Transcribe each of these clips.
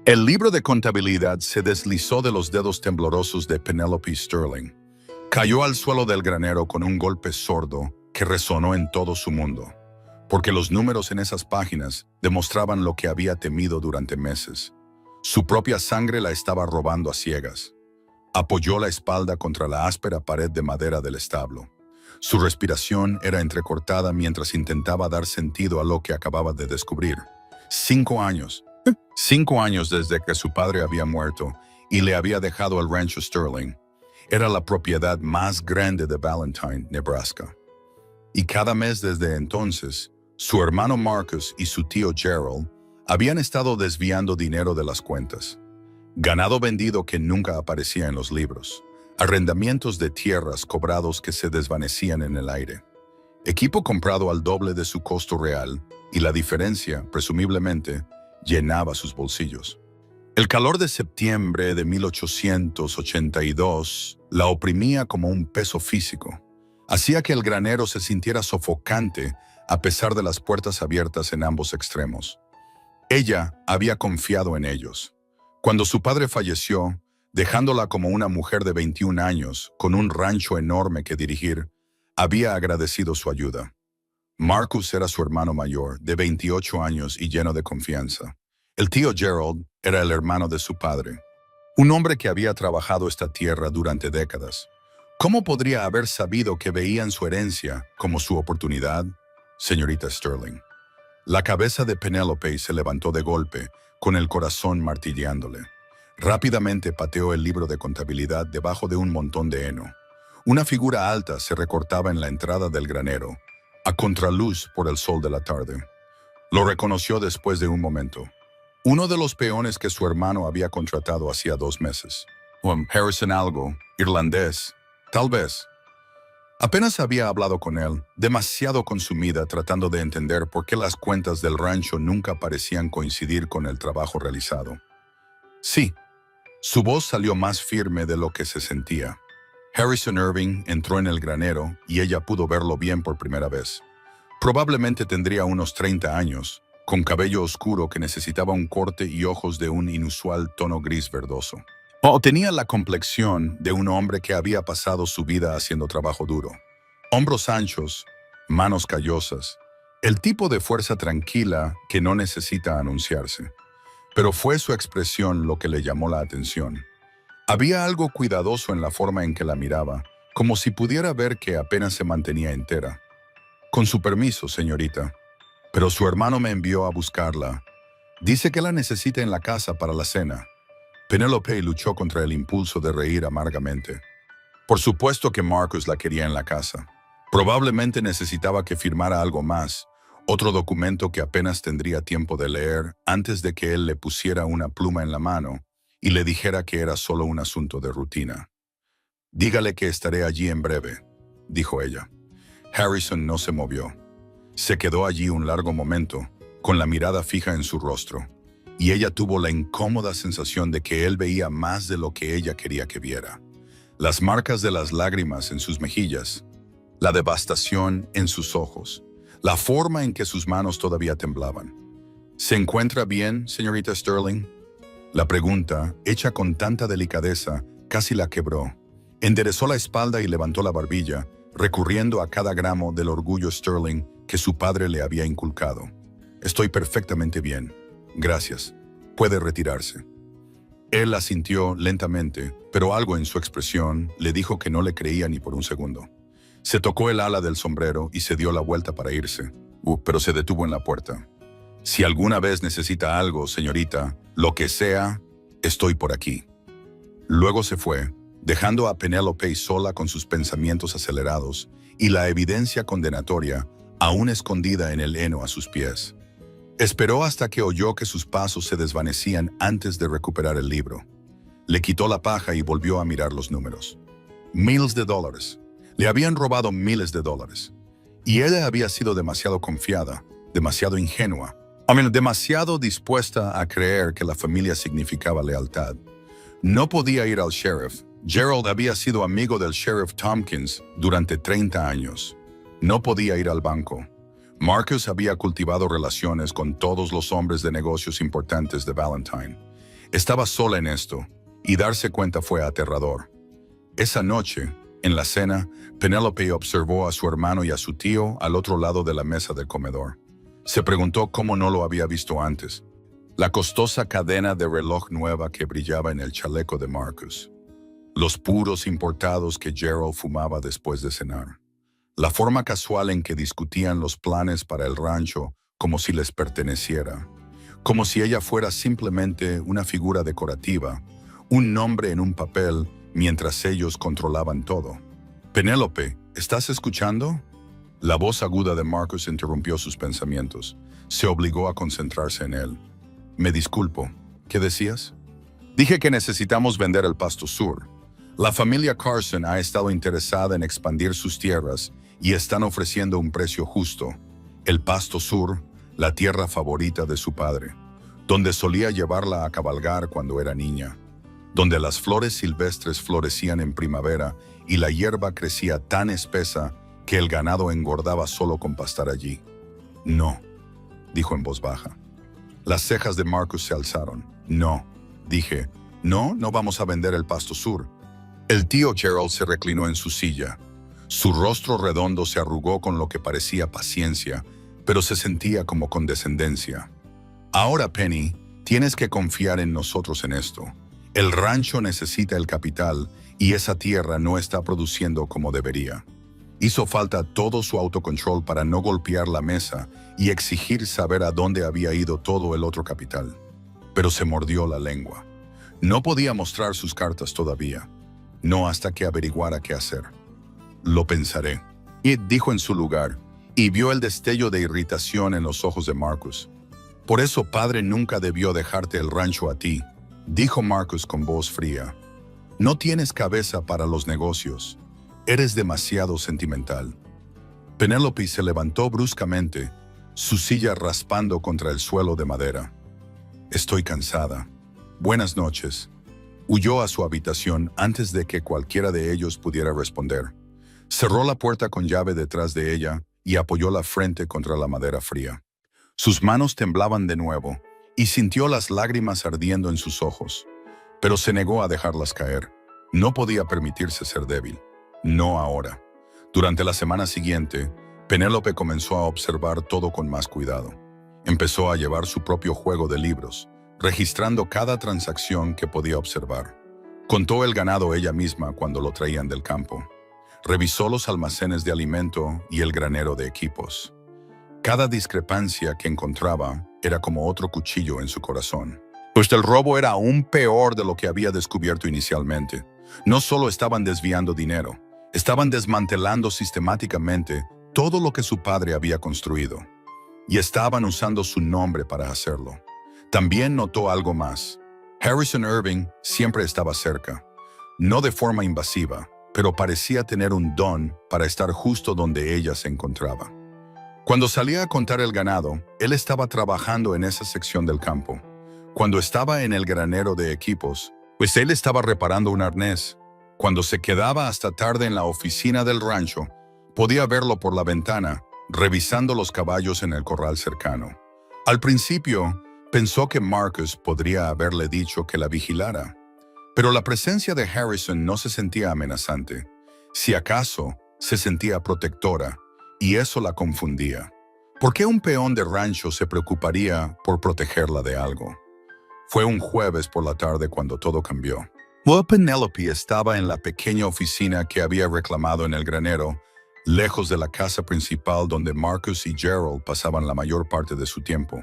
El libro de contabilidad se deslizó de los dedos temblorosos de Penelope Sterling. Cayó al suelo del granero con un golpe sordo que resonó en todo su mundo, porque los números en esas páginas demostraban lo que había temido durante meses. Su propia sangre la estaba robando a ciegas. Apoyó la espalda contra la áspera pared de madera del establo. Su respiración era entrecortada mientras intentaba dar sentido a lo que acababa de descubrir. 5 años. 5 años desde que su padre había muerto y le había dejado el rancho Sterling. Era la propiedad más grande de Valentine, Nebraska. Y cada mes desde entonces, su hermano Marcus y su tío Gerald habían estado desviando dinero de las cuentas. Ganado vendido que nunca aparecía en los libros. Arrendamientos de tierras cobrados que se desvanecían en el aire. Equipo comprado al doble de su costo real y la diferencia, presumiblemente, llenaba sus bolsillos. El calor de septiembre de 1882 la oprimía como un peso físico. Hacía que el granero se sintiera sofocante a pesar de las puertas abiertas en ambos extremos. Ella había confiado en ellos. Cuando su padre falleció, dejándola como una mujer de 21 años, con un rancho enorme que dirigir, había agradecido su ayuda. Marcus era su hermano mayor, de 28 años y lleno de confianza. El tío Gerald era el hermano de su padre, un hombre que había trabajado esta tierra durante décadas. ¿Cómo podría haber sabido que veían su herencia como su oportunidad, señorita Sterling? La cabeza de Penelope se levantó de golpe, con el corazón martilleándole. Rápidamente pateó el libro de contabilidad debajo de un montón de heno. Una figura alta se recortaba en la entrada del granero, a contraluz por el sol de la tarde. Lo reconoció después de un momento. Uno de los peones que su hermano había contratado hacía 2 meses. Harrison algo, irlandés, tal vez. Apenas había hablado con él, demasiado consumida tratando de entender por qué las cuentas del rancho nunca parecían coincidir con el trabajo realizado. Sí, su voz salió más firme de lo que se sentía. Harrison Irving entró en el granero y ella pudo verlo bien por primera vez. Probablemente tendría unos 30 años, con cabello oscuro que necesitaba un corte y ojos de un inusual tono gris verdoso. O tenía la complexión de un hombre que había pasado su vida haciendo trabajo duro. Hombros anchos, manos callosas, el tipo de fuerza tranquila que no necesita anunciarse. Pero fue su expresión lo que le llamó la atención. Había algo cuidadoso en la forma en que la miraba, como si pudiera ver que apenas se mantenía entera. Con su permiso, señorita. Pero su hermano me envió a buscarla. Dice que la necesita en la casa para la cena. Penelope luchó contra el impulso de reír amargamente. Por supuesto que Marcus la quería en la casa. Probablemente necesitaba que firmara algo más, otro documento que apenas tendría tiempo de leer antes de que él le pusiera una pluma en la mano y le dijera que era solo un asunto de rutina. «Dígale que estaré allí en breve», dijo ella. Harrison no se movió. Se quedó allí un largo momento, con la mirada fija en su rostro, y ella tuvo la incómoda sensación de que él veía más de lo que ella quería que viera. Las marcas de las lágrimas en sus mejillas, la devastación en sus ojos, la forma en que sus manos todavía temblaban. «¿Se encuentra bien, señorita Sterling?» La pregunta, hecha con tanta delicadeza, casi la quebró. Enderezó la espalda y levantó la barbilla, recurriendo a cada gramo del orgullo Sterling que su padre le había inculcado. «Estoy perfectamente bien. Gracias. Puede retirarse». Él asintió lentamente, pero algo en su expresión le dijo que no le creía ni por un segundo. Se tocó el ala del sombrero y se dio la vuelta para irse, pero se detuvo en la puerta. «Si alguna vez necesita algo, señorita, lo que sea, estoy por aquí». Luego se fue, dejando a Penelope sola con sus pensamientos acelerados y la evidencia condenatoria aún escondida en el heno a sus pies. Esperó hasta que oyó que sus pasos se desvanecían antes de recuperar el libro. Le quitó la paja y volvió a mirar los números. Miles de dólares. Le habían robado miles de dólares. Y ella había sido demasiado confiada, demasiado ingenua, demasiado dispuesta a creer que la familia significaba lealtad. No podía ir al sheriff. Gerald había sido amigo del sheriff Tompkins durante 30 años. No podía ir al banco. Marcus había cultivado relaciones con todos los hombres de negocios importantes de Valentine. Estaba sola en esto, y darse cuenta fue aterrador. Esa noche, en la cena, Penélope observó a su hermano y a su tío al otro lado de la mesa del comedor. Se preguntó cómo no lo había visto antes. La costosa cadena de reloj nueva que brillaba en el chaleco de Marcus. Los puros importados que Gerald fumaba después de cenar. La forma casual en que discutían los planes para el rancho como si les perteneciera. Como si ella fuera simplemente una figura decorativa, un nombre en un papel mientras ellos controlaban todo. Penélope, ¿estás escuchando? La voz aguda de Marcus interrumpió sus pensamientos. Se obligó a concentrarse en él. Me disculpo. ¿Qué decías? Dije que necesitamos vender el Pasto Sur. La familia Carson ha estado interesada en expandir sus tierras y están ofreciendo un precio justo. El Pasto Sur, la tierra favorita de su padre, donde solía llevarla a cabalgar cuando era niña, donde las flores silvestres florecían en primavera y la hierba crecía tan espesa que el ganado engordaba solo con pastar allí. No, dijo en voz baja. Las cejas de Marcus se alzaron. No, dije, no vamos a vender el Pasto Sur. El tío Gerald se reclinó en su silla. Su rostro redondo se arrugó con lo que parecía paciencia, pero se sentía como condescendencia. Ahora, Penny, tienes que confiar en nosotros en esto. El rancho necesita el capital y esa tierra no está produciendo como debería. Hizo falta todo su autocontrol para no golpear la mesa y exigir saber a dónde había ido todo el otro capital. Pero se mordió la lengua. No podía mostrar sus cartas todavía. No hasta que averiguara qué hacer. Lo pensaré. Ed dijo en su lugar, y vio el destello de irritación en los ojos de Marcus. Por eso padre nunca debió dejarte el rancho a ti, dijo Marcus con voz fría. No tienes cabeza para los negocios. Eres demasiado sentimental. Penélope se levantó bruscamente, su silla raspando contra el suelo de madera. Estoy cansada. Buenas noches. Huyó a su habitación antes de que cualquiera de ellos pudiera responder. Cerró la puerta con llave detrás de ella y apoyó la frente contra la madera fría. Sus manos temblaban de nuevo y sintió las lágrimas ardiendo en sus ojos, pero se negó a dejarlas caer. No podía permitirse ser débil. No ahora. Durante la semana siguiente, Penélope comenzó a observar todo con más cuidado. Empezó a llevar su propio juego de libros, registrando cada transacción que podía observar. Contó el ganado ella misma cuando lo traían del campo. Revisó los almacenes de alimento y el granero de equipos. Cada discrepancia que encontraba era como otro cuchillo en su corazón. Pues el robo era aún peor de lo que había descubierto inicialmente. No solo estaban desviando dinero, estaban desmantelando sistemáticamente todo lo que su padre había construido. Y estaban usando su nombre para hacerlo. También notó algo más. Harrison Irving siempre estaba cerca. No de forma invasiva, pero parecía tener un don para estar justo donde ella se encontraba. Cuando salía a contar el ganado, él estaba trabajando en esa sección del campo. Cuando estaba en el granero de equipos, pues él estaba reparando un arnés. Cuando se quedaba hasta tarde en la oficina del rancho, podía verlo por la ventana, revisando los caballos en el corral cercano. Al principio, pensó que Marcus podría haberle dicho que la vigilara. Pero la presencia de Harrison no se sentía amenazante. Si acaso, se sentía protectora, y eso la confundía. ¿Por qué un peón de rancho se preocuparía por protegerla de algo? Fue un jueves por la tarde cuando todo cambió. Penélope estaba en la pequeña oficina que había reclamado en el granero, lejos de la casa principal donde Marcus y Gerald pasaban la mayor parte de su tiempo.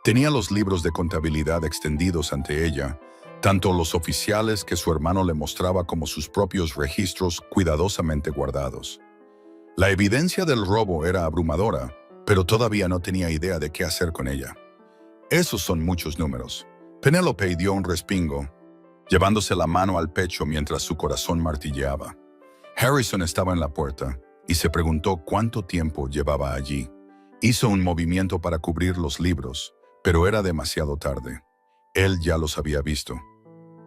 Tenía los libros de contabilidad extendidos ante ella, tanto los oficiales que su hermano le mostraba como sus propios registros cuidadosamente guardados. La evidencia del robo era abrumadora, pero todavía no tenía idea de qué hacer con ella. Esos son muchos números. Penélope dio un respingo, llevándose la mano al pecho mientras su corazón martilleaba. Harrison estaba en la puerta y se preguntó cuánto tiempo llevaba allí. Hizo un movimiento para cubrir los libros, pero era demasiado tarde. Él ya los había visto.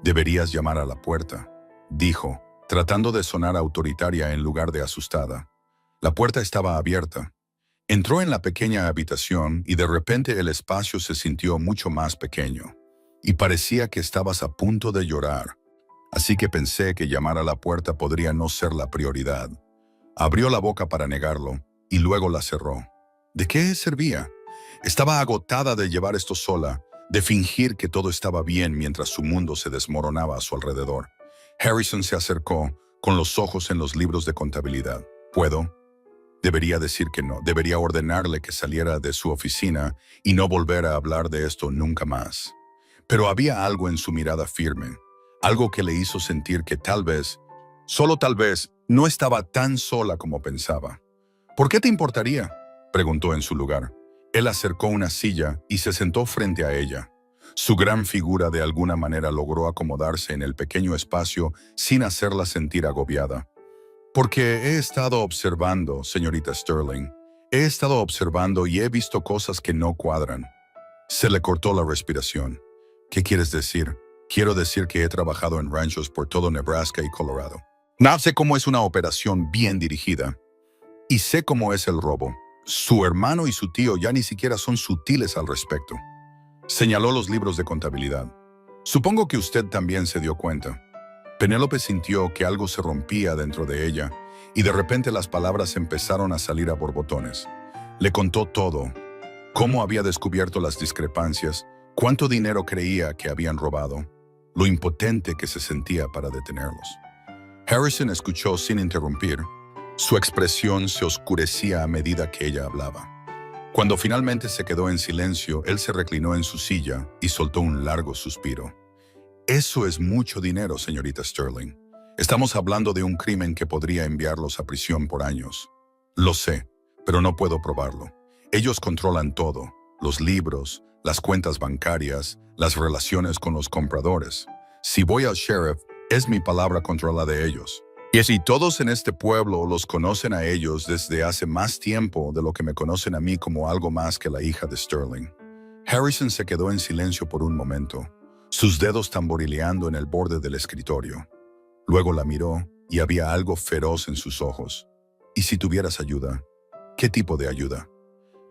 «Deberías llamar a la puerta», dijo, tratando de sonar autoritaria en lugar de asustada. La puerta estaba abierta. Entró en la pequeña habitación y de repente el espacio se sintió mucho más pequeño. y parecía que estabas a punto de llorar. Así que pensé que llamar a la puerta podría no ser la prioridad. Abrió la boca para negarlo y luego la cerró. ¿De qué servía? Estaba agotada de llevar esto sola, de fingir que todo estaba bien mientras su mundo se desmoronaba a su alrededor. Harrison se acercó, con los ojos en los libros de contabilidad. ¿Puedo? Debería decir que no. Debería ordenarle que saliera de su oficina y no volver a hablar de esto nunca más. Pero había algo en su mirada firme, algo que le hizo sentir que tal vez, solo tal vez, no estaba tan sola como pensaba. ¿Por qué te importaría?, preguntó en su lugar. Él acercó una silla y se sentó frente a ella. Su gran figura de alguna manera logró acomodarse en el pequeño espacio sin hacerla sentir agobiada. Porque he estado observando, señorita Sterling. He estado observando y he visto cosas que no cuadran. Se le cortó la respiración. ¿Qué quieres decir? Quiero decir que he trabajado en ranchos por todo Nebraska y Colorado. Sé cómo es una operación bien dirigida. Y sé cómo es el robo. Su hermano y su tío ya ni siquiera son sutiles al respecto. Señaló los libros de contabilidad. Supongo que usted también se dio cuenta. Penélope sintió que algo se rompía dentro de ella y de repente las palabras empezaron a salir a borbotones. Le contó todo, cómo había descubierto las discrepancias, cuánto dinero creía que habían robado, lo impotente que se sentía para detenerlos. Harrison escuchó sin interrumpir. Su expresión se oscurecía a medida que ella hablaba. Cuando finalmente se quedó en silencio, él se reclinó en su silla y soltó un largo suspiro. Eso es mucho dinero, señorita Sterling. Estamos hablando de un crimen que podría enviarlos a prisión por años. Lo sé, pero no puedo probarlo. Ellos controlan todo, los libros, las cuentas bancarias, las relaciones con los compradores. Si voy al sheriff, es mi palabra contra la de ellos. Y si todos en este pueblo los conocen a ellos desde hace más tiempo de lo que me conocen a mí como algo más que la hija de Sterling. Harrison se quedó en silencio por un momento, sus dedos tamborileando en el borde del escritorio. Luego la miró y había algo feroz en sus ojos. ¿Y si tuvieras ayuda? ¿Qué tipo de ayuda?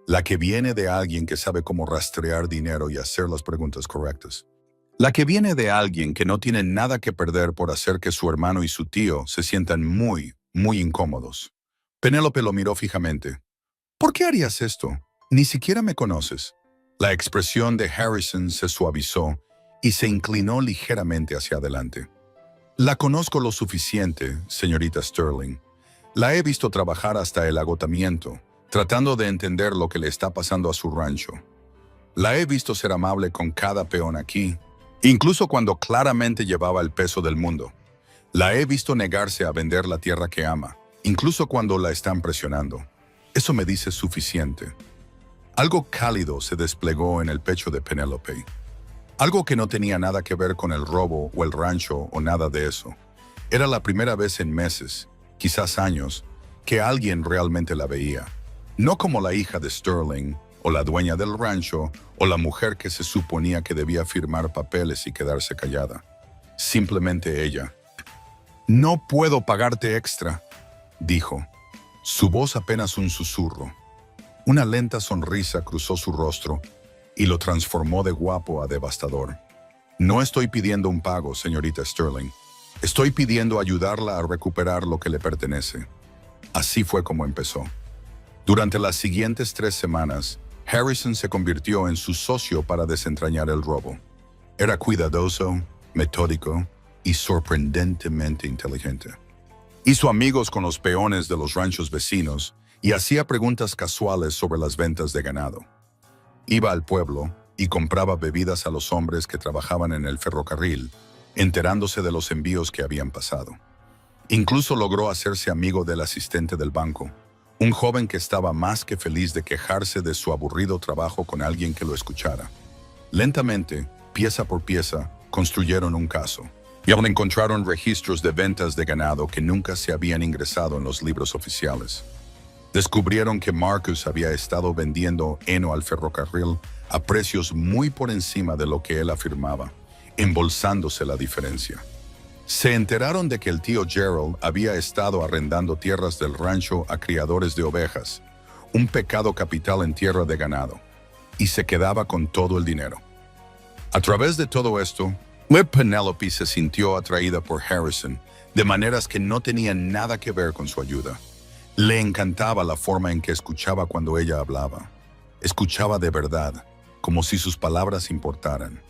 La que viene de alguien que sabe cómo rastrear dinero y hacer las preguntas correctas. La que viene de alguien que no tiene nada que perder por hacer que su hermano y su tío se sientan muy incómodos. Penélope lo miró fijamente. ¿Por qué harías esto? Ni siquiera me conoces. La expresión de Harrison se suavizó y se inclinó ligeramente hacia adelante. La conozco lo suficiente, señorita Sterling. La he visto trabajar hasta el agotamiento, tratando de entender lo que le está pasando a su rancho. La he visto ser amable con cada peón aquí, incluso cuando claramente llevaba el peso del mundo. La he visto negarse a vender la tierra que ama, incluso cuando la están presionando. Eso me dice suficiente. Algo cálido se desplegó en el pecho de Penélope. Algo que no tenía nada que ver con el robo o el rancho o nada de eso. Era la primera vez en meses, quizás años, que alguien realmente la veía. No como la hija de Sterling, o la dueña del rancho, o la mujer que se suponía que debía firmar papeles y quedarse callada. Simplemente ella. «No puedo pagarte extra», dijo. Su voz apenas un susurro. Una lenta sonrisa cruzó su rostro y lo transformó de guapo a devastador. «No estoy pidiendo un pago, señorita Sterling. Estoy pidiendo ayudarla a recuperar lo que le pertenece». Así fue como empezó. Durante las siguientes 3 semanas, Harrison se convirtió en su socio para desentrañar el robo. Era cuidadoso, metódico y sorprendentemente inteligente. Hizo amigos con los peones de los ranchos vecinos y hacía preguntas casuales sobre las ventas de ganado. Iba al pueblo y compraba bebidas a los hombres que trabajaban en el ferrocarril, enterándose de los envíos que habían pasado. Incluso logró hacerse amigo del asistente del banco, un joven que estaba más que feliz de quejarse de su aburrido trabajo con alguien que lo escuchara. Lentamente, pieza por pieza, construyeron un caso. Y aún encontraron registros de ventas de ganado que nunca se habían ingresado en los libros oficiales. Descubrieron que Marcus había estado vendiendo heno al ferrocarril a precios muy por encima de lo que él afirmaba, embolsándose la diferencia. Se enteraron de que el tío Gerald había estado arrendando tierras del rancho a criadores de ovejas, un pecado capital en tierra de ganado, y se quedaba con todo el dinero. A través de todo esto, Penelope se sintió atraída por Harrison de maneras que no tenían nada que ver con su ayuda. Le encantaba la forma en que escuchaba cuando ella hablaba. Escuchaba de verdad, como si sus palabras importaran.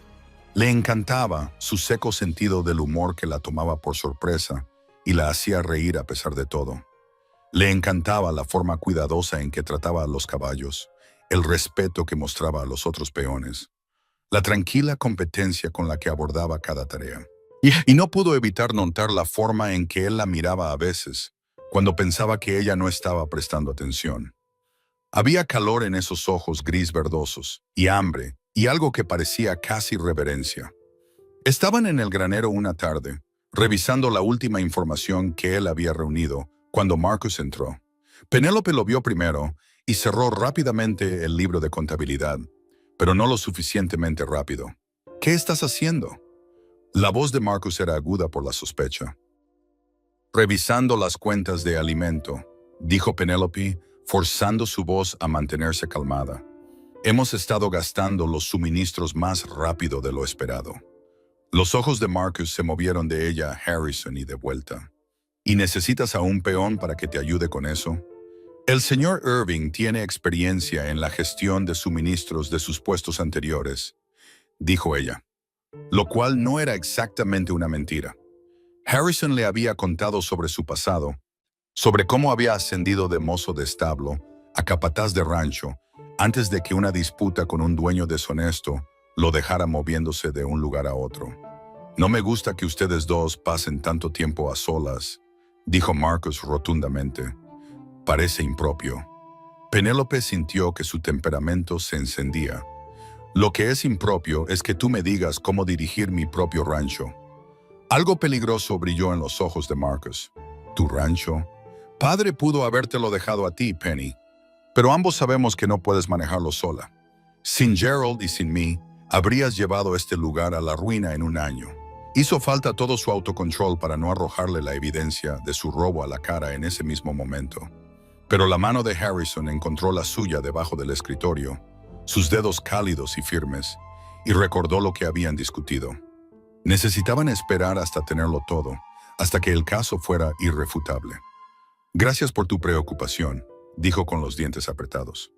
Le encantaba su seco sentido del humor que la tomaba por sorpresa y la hacía reír a pesar de todo. Le encantaba la forma cuidadosa en que trataba a los caballos, el respeto que mostraba a los otros peones, la tranquila competencia con la que abordaba cada tarea. Y no pudo evitar notar la forma en que él la miraba a veces, cuando pensaba que ella no estaba prestando atención. Había calor en esos ojos gris verdosos, y hambre, y algo que parecía casi reverencia. Estaban en el granero una tarde, revisando la última información que él había reunido, cuando Marcus entró. Penélope lo vio primero y cerró rápidamente el libro de contabilidad, pero no lo suficientemente rápido. ¿Qué estás haciendo? La voz de Marcus era aguda por la sospecha. Revisando las cuentas de alimento, dijo Penélope, forzando su voz a mantenerse calmada. Hemos estado gastando los suministros más rápido de lo esperado. Los ojos de Marcus se movieron de ella a Harrison y de vuelta. ¿Y necesitas a un peón para que te ayude con eso? El señor Irving tiene experiencia en la gestión de suministros de sus puestos anteriores, dijo ella, lo cual no era exactamente una mentira. Harrison le había contado sobre su pasado, sobre cómo había ascendido de mozo de establo a capataz de rancho antes de que una disputa con un dueño deshonesto lo dejara moviéndose de un lugar a otro. No me gusta que ustedes dos pasen tanto tiempo a solas, dijo Marcus rotundamente. Parece impropio. Penélope sintió que su temperamento se encendía. Lo que es impropio es que tú me digas cómo dirigir mi propio rancho. Algo peligroso brilló en los ojos de Marcus. ¿Tu rancho? Padre pudo habértelo dejado a ti, Penny. Pero ambos sabemos que no puedes manejarlo sola. Sin Gerald y sin mí, habrías llevado este lugar a la ruina en un año. Hizo falta todo su autocontrol para no arrojarle la evidencia de su robo a la cara en ese mismo momento. Pero la mano de Harrison encontró la suya debajo del escritorio, sus dedos cálidos y firmes, y recordó lo que habían discutido. Necesitaban esperar hasta tenerlo todo, hasta que el caso fuera irrefutable. Gracias por tu preocupación, dijo con los dientes apretados.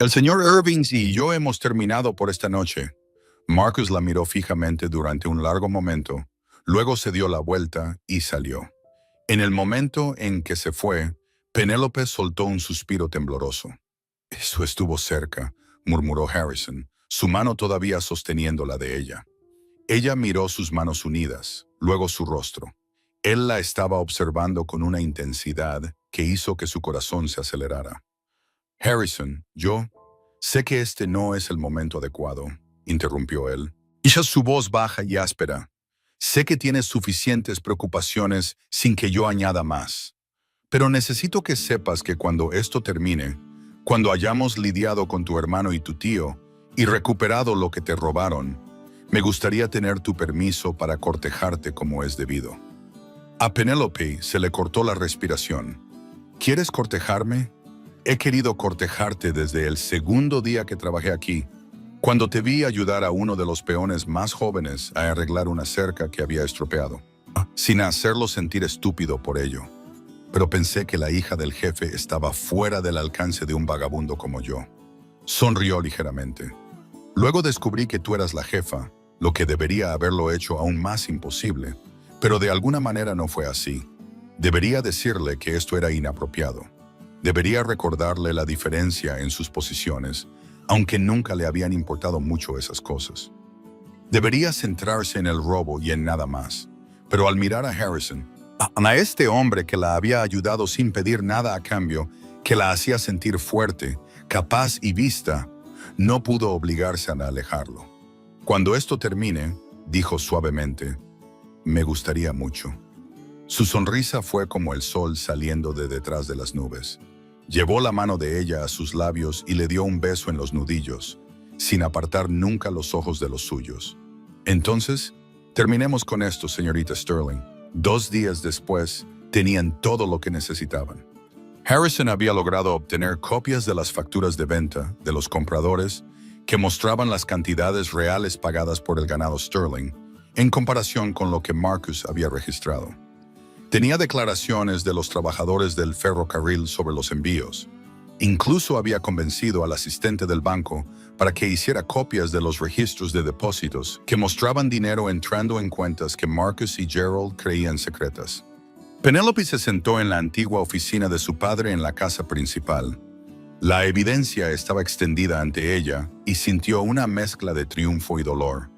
El señor Irving y yo hemos terminado por esta noche. Marcus la miró fijamente durante un largo momento, luego se dio la vuelta y salió. En el momento en que se fue, Penélope soltó un suspiro tembloroso. Eso estuvo cerca, murmuró Harrison, su mano todavía sosteniendo la de ella. Ella miró sus manos unidas, luego su rostro. Él la estaba observando con una intensidad que hizo que su corazón se acelerara. Harrison, yo sé que este no es el momento adecuado, interrumpió él. Hizo su voz baja y áspera. Sé que tienes suficientes preocupaciones sin que yo añada más. Pero necesito que sepas que cuando esto termine, cuando hayamos lidiado con tu hermano y tu tío y recuperado lo que te robaron, me gustaría tener tu permiso para cortejarte como es debido. A Penélope se le cortó la respiración. ¿Quieres cortejarme? He querido cortejarte desde el segundo día que trabajé aquí, cuando te vi ayudar a uno de los peones más jóvenes a arreglar una cerca que había estropeado, sin hacerlo sentir estúpido por ello. Pero pensé que la hija del jefe estaba fuera del alcance de un vagabundo como yo. Sonrió ligeramente. Luego descubrí que tú eras la jefa, lo que debería haberlo hecho aún más imposible, pero de alguna manera no fue así. Debería decirle que esto era inapropiado. Debería recordarle la diferencia en sus posiciones, aunque nunca le habían importado mucho esas cosas. Debería centrarse en el robo y en nada más. Pero al mirar a Harrison, a este hombre que la había ayudado sin pedir nada a cambio, que la hacía sentir fuerte, capaz y vista, no pudo obligarse a alejarlo. Cuando esto termine, dijo suavemente, me gustaría mucho. Su sonrisa fue como el sol saliendo de detrás de las nubes. Llevó la mano de ella a sus labios y le dio un beso en los nudillos, sin apartar nunca los ojos de los suyos. Entonces, terminemos con esto, señorita Sterling. 2 días después, tenían todo lo que necesitaban. Harrison había logrado obtener copias de las facturas de venta de los compradores que mostraban las cantidades reales pagadas por el ganado Sterling en comparación con lo que Marcus había registrado. Tenía declaraciones de los trabajadores del ferrocarril sobre los envíos. Incluso había convencido al asistente del banco para que hiciera copias de los registros de depósitos que mostraban dinero entrando en cuentas que Marcus y Gerald creían secretas. Penelope se sentó en la antigua oficina de su padre en la casa principal. La evidencia estaba extendida ante ella y sintió una mezcla de triunfo y dolor.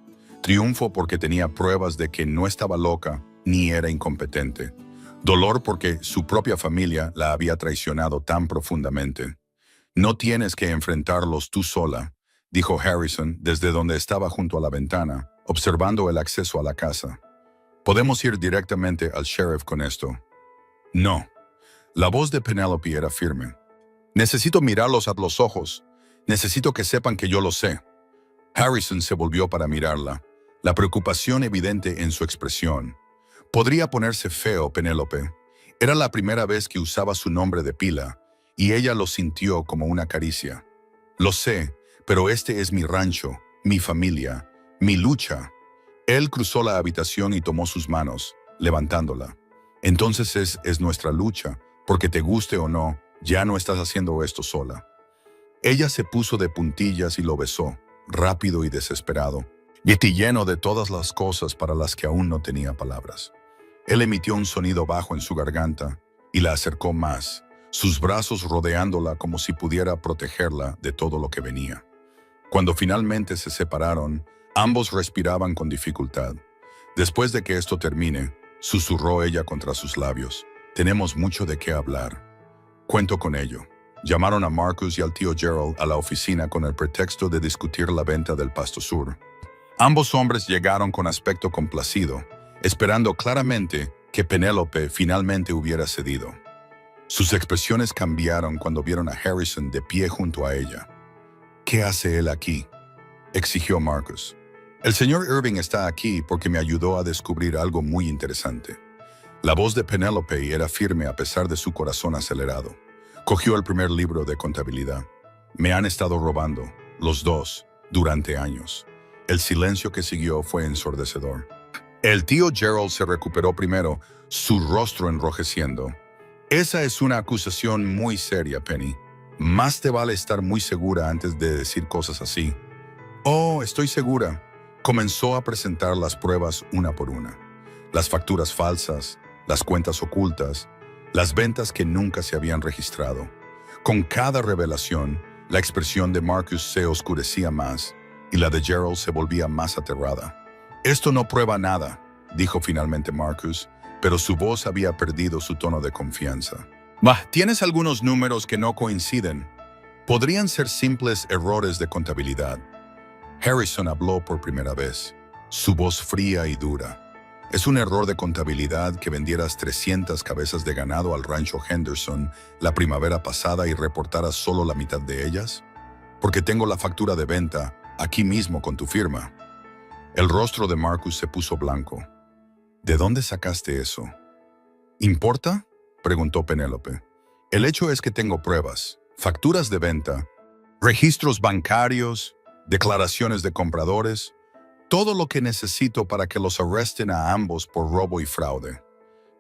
Triunfo porque tenía pruebas de que no estaba loca ni era incompetente. Dolor porque su propia familia la había traicionado tan profundamente. «No tienes que enfrentarlos tú sola», dijo Harrison desde donde estaba junto a la ventana, observando el acceso a la casa. «Podemos ir directamente al sheriff con esto». «No». La voz de Penelope era firme. «Necesito mirarlos a los ojos. Necesito que sepan que yo lo sé». Harrison se volvió para mirarla, la preocupación evidente en su expresión. Podría ponerse feo, Penélope. Era la primera vez que usaba su nombre de pila, y ella lo sintió como una caricia. «Lo sé, pero este es mi rancho, mi familia, mi lucha». Él cruzó la habitación y tomó sus manos, levantándola. «Entonces es nuestra lucha, porque te guste o no, ya no estás haciendo esto sola». Ella se puso de puntillas y lo besó, rápido y desesperado, y lleno de todas las cosas para las que aún no tenía palabras. Él emitió un sonido bajo en su garganta y la acercó más, sus brazos rodeándola como si pudiera protegerla de todo lo que venía. Cuando finalmente se separaron, ambos respiraban con dificultad. «Después de que esto termine», susurró ella contra sus labios, «tenemos mucho de qué hablar». «Cuento con ello». Llamaron a Marcus y al tío Gerald a la oficina con el pretexto de discutir la venta del Pasto Sur. Ambos hombres llegaron con aspecto complacido, esperando claramente que Penélope finalmente hubiera cedido. Sus expresiones cambiaron cuando vieron a Harrison de pie junto a ella. «¿Qué hace él aquí?», exigió Marcus. «El señor Irving está aquí porque me ayudó a descubrir algo muy interesante». La voz de Penélope era firme a pesar de su corazón acelerado. Cogió el primer libro de contabilidad. «Me han estado robando, los dos, durante años». El silencio que siguió fue ensordecedor. El tío Gerald se recuperó primero, su rostro enrojeciendo. «Esa es una acusación muy seria, Penny. Más te vale estar muy segura antes de decir cosas así». «Oh, estoy segura». Comenzó a presentar las pruebas una por una. Las facturas falsas, las cuentas ocultas, las ventas que nunca se habían registrado. Con cada revelación, la expresión de Marcus se oscurecía más y la de Gerald se volvía más aterrada. «Esto no prueba nada», dijo finalmente Marcus, pero su voz había perdido su tono de confianza. «Tienes algunos números que no coinciden. Podrían ser simples errores de contabilidad». Harrison habló por primera vez, su voz fría y dura. «¿Es un error de contabilidad que vendieras 300 cabezas de ganado al rancho Henderson la primavera pasada y reportaras solo la mitad de ellas? Porque tengo la factura de venta aquí mismo con tu firma». El rostro de Marcus se puso blanco. «¿De dónde sacaste eso?» «¿Importa?», preguntó Penélope. «El hecho es que tengo pruebas, facturas de venta, registros bancarios, declaraciones de compradores, todo lo que necesito para que los arresten a ambos por robo y fraude».